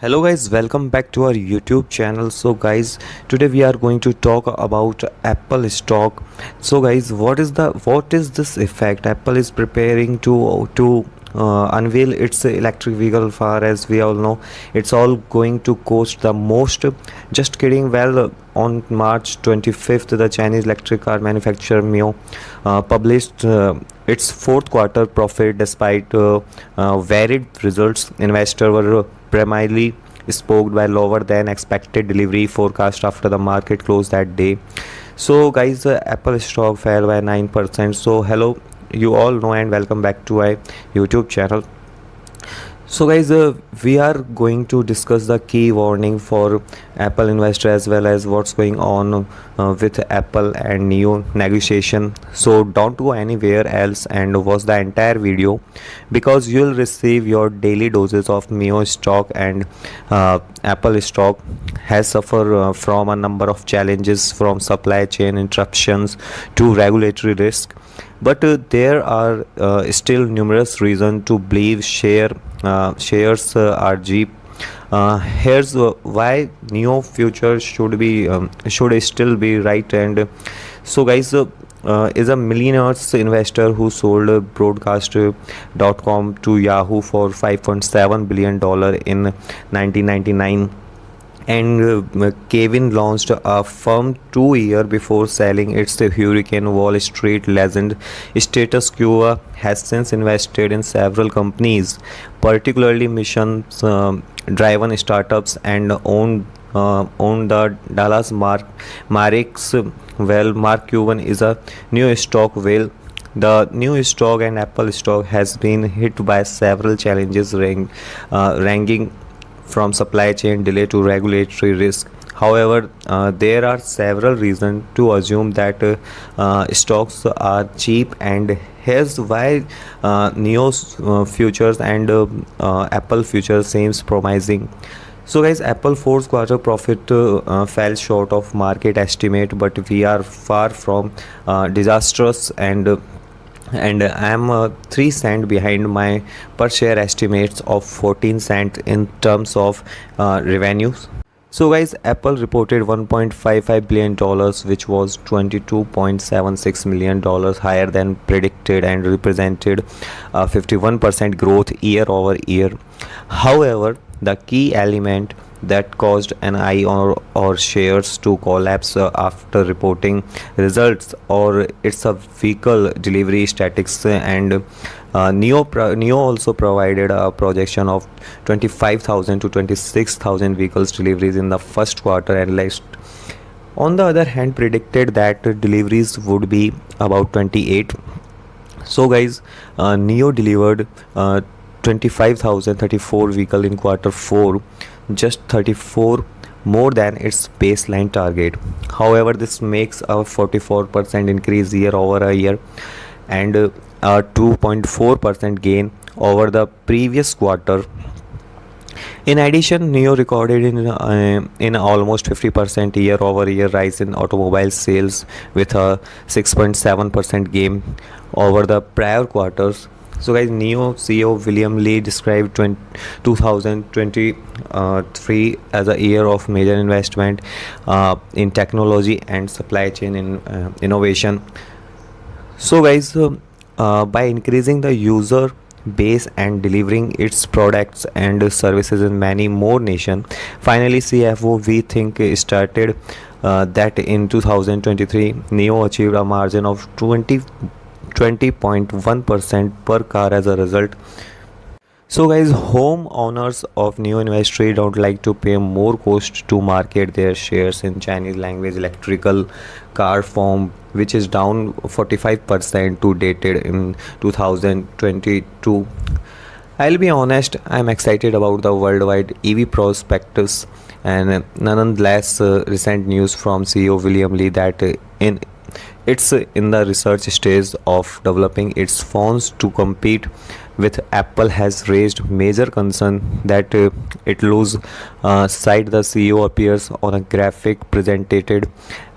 Hello guys, welcome back to our YouTube channel. So guys, today we are going to talk about Apple stock. So guys, what is this effect? Apple is preparing to unveil its electric vehicle. Far as we all know, it's all going to cost the most. Just kidding. Well, on March 25th, the Chinese electric car manufacturer NIO published its fourth quarter profit despite varied results. Investors were primarily spoke by lower than expected delivery forecast after the market closed that day. So guys, Apple stock fell by 9%. So hello you all know and welcome back to our YouTube channel. So guys, we are going to discuss the key warning for Apple investor as well as what's going on with Apple and NIO negotiation. So don't go anywhere else and watch the entire video because you'll receive your daily doses of NIO stock. And Apple stock has suffered from a number of challenges, from supply chain interruptions to regulatory risk. But there are still numerous reasons to believe shares are cheap. Here's why NIO future should still be right. And so guys, is a millionaires investor who sold broadcast.com to Yahoo for $5.7 billion in 1999. And Kevin launched a firm 2 years before selling its Hurricane. Wall Street legend Status Quo has since invested in several companies, particularly mission-driven startups, and owned the Dallas Mavericks. Well, Mark Cuban is a new stock whale. The new stock and Apple stock has been hit by several challenges, ranging from supply chain delay to regulatory risk. However, there are several reasons to assume that stocks are cheap, and here's why NIO's futures and Apple futures seems promising. So guys, Apple fourth quarter profit fell short of market estimate, but we are far from disastrous. And I am 3 cents behind my per share estimates of 14 cents in terms of revenues. So guys, Apple reported $1.55 billion, which was $22.76 million higher than predicted and represented 51% growth year over year. However, the key element that caused an eye or shares to collapse after reporting results, or it's a vehicle delivery statistics. And NIO also provided a projection of 25,000 to 26,000 vehicles deliveries in the first quarter. Analysts, on the other hand, predicted that deliveries would be about 28. So guys, NIO delivered 25,034 vehicles in quarter 4, just 34 more than its baseline target. However, this makes a 44% increase year over a year and a 2.4% gain over the previous quarter. In addition, NIO recorded in almost 50% year over year rise in automobile sales with a 6.7% gain over the prior quarters. So guys, NIO CEO William Lee described 2023 as a year of major investment in technology and supply chain innovation. So guys, by increasing the user base and delivering its products and services in many more nations, finally CFO we think started that in 2023 NIO achieved a margin of 20.1% per car as a result. So guys, home owners of NIO industry don't like to pay more cost to market their shares in Chinese language electrical car form, which is down 45% to dated in 2022. I'll be honest, I'm excited about the worldwide EV prospectus, and nonetheless, recent news from CEO William Lee that it's in the research stage of developing its phones to compete with Apple has raised major concern that it lose sight. The CEO appears on a graphic presented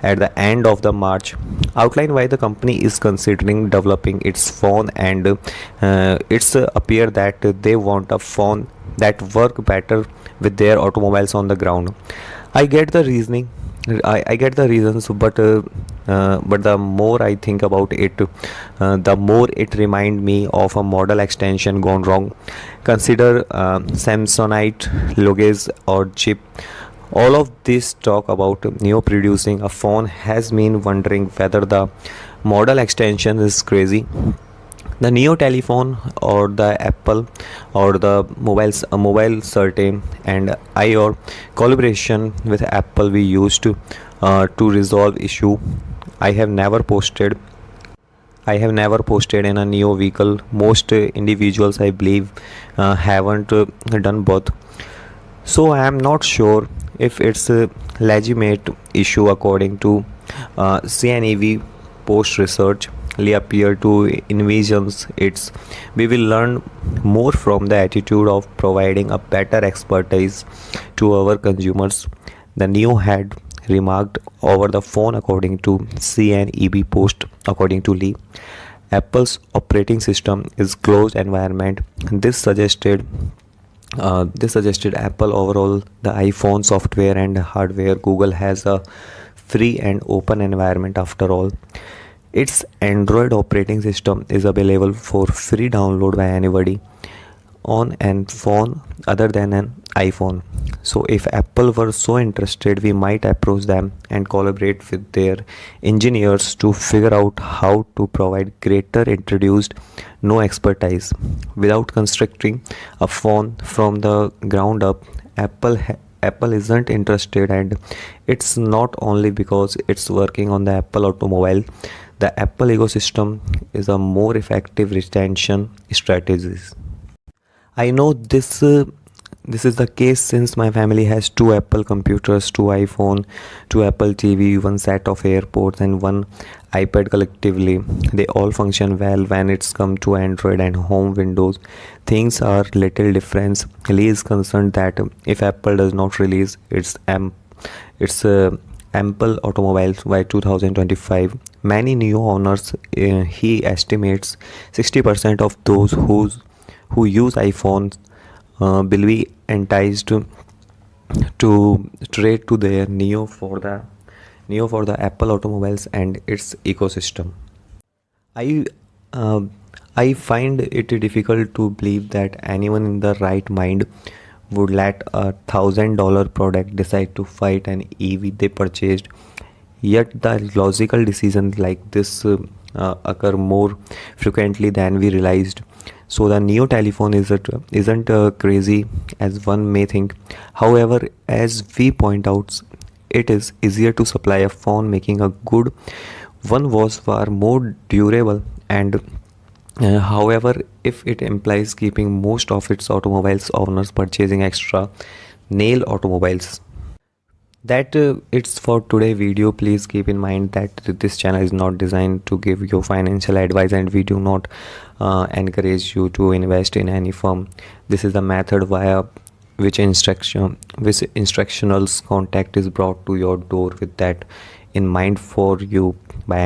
at the end of the March outline why the company is considering developing its phone, and it's appear that they want a phone that work better with their automobiles on the ground. I get the reasoning. I get the reasons, but the more I think about it, the more it remind me of a model extension gone wrong. Consider Samsonite, logos, or chip. All of this talk about Neo producing a phone has me wondering whether the model extension is crazy. The Neo telephone or the Apple or the mobiles, a mobile certain and I or collaboration with Apple we used to resolve issue. I have never posted. I have never posted in a Neo vehicle. Most individuals, I believe, haven't done both. So I am not sure if it's a legitimate issue according to CNEV post research appear to envisions it's we will learn more from the attitude of providing a better expertise to our consumers. The new had remarked over the phone according to CNEB post. According to Lee, Apple's operating system is closed environment. This suggested Apple overall the iPhone software and hardware. Google has a free and open environment after all. Its Android operating system is available for free download by anybody on an phone other than an iPhone. So if Apple were so interested, we might approach them and collaborate with their engineers to figure out how to provide greater introduced no expertise without constructing a phone from the ground up. Apple isn't interested, and it's not only because it's working on the Apple automobile. The Apple ecosystem is a more effective retention strategies. I know this is the case since my family has two Apple computers, two iPhone, two Apple TV, one set of AirPods, and one iPad collectively. They all function well when it's come to Android and home Windows. Things are little different. Lee is concerned that if Apple does not release its ample automobiles by 2025, many new owners, he estimates 60% of those who use iPhones will be enticed to trade to their Neo for the Apple automobiles and its ecosystem. I uh, I find it difficult to believe that anyone in the right mind would let $1,000 product decide to fight an EV they purchased. Yet the logical decisions like this occur more frequently than we realized. So the Neo telephone isn't crazy as one may think. However, as we point out, it is easier to supply a phone. Making a good one was far more durable, and however, if it implies keeping most of its automobiles owners purchasing extra nail automobiles. That it's for today video. Please keep in mind that this channel is not designed to give you financial advice, and we do not encourage you to invest in any firm. This is the method via which instructional contact is brought to your door with that in mind for you by